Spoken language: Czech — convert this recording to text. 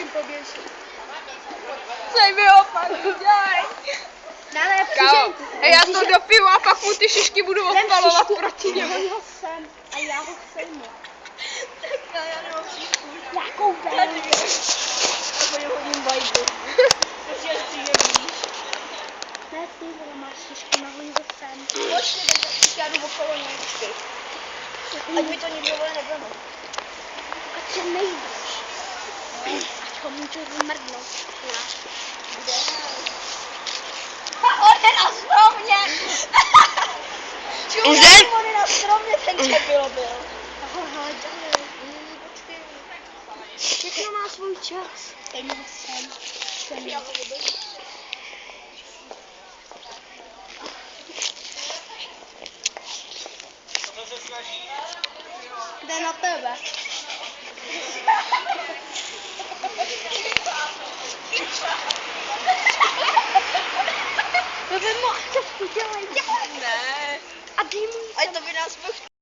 musím poběžet. Sej mi ho, pak udělej. Dále Kámo, já to dopiju a pak mu ty šišky budu odpalovat proti němu. ho sem a já ho sejmu. Tak já nemám šišku. Jakou tady? To je hodím vajdu. Protože ty je víš. Ne, ty vole, máš šišku, nahuj ho sem. Počkej, teď já jdu okolo něčky. Ať mi to nikdo vole neveme. Pokud se nejdeš, ať ho můžu zmrdnout. Kde? On je na stromě! Čumě, on je na stromě, ten čepilo byl. Aha, dělej. Počkej. Všechno má svůj čas. Dej mi ho sem. Sem. Jde na tebe. To by mohl, co dělej, dělej. Ne. A dej mu Ať to by nás mohl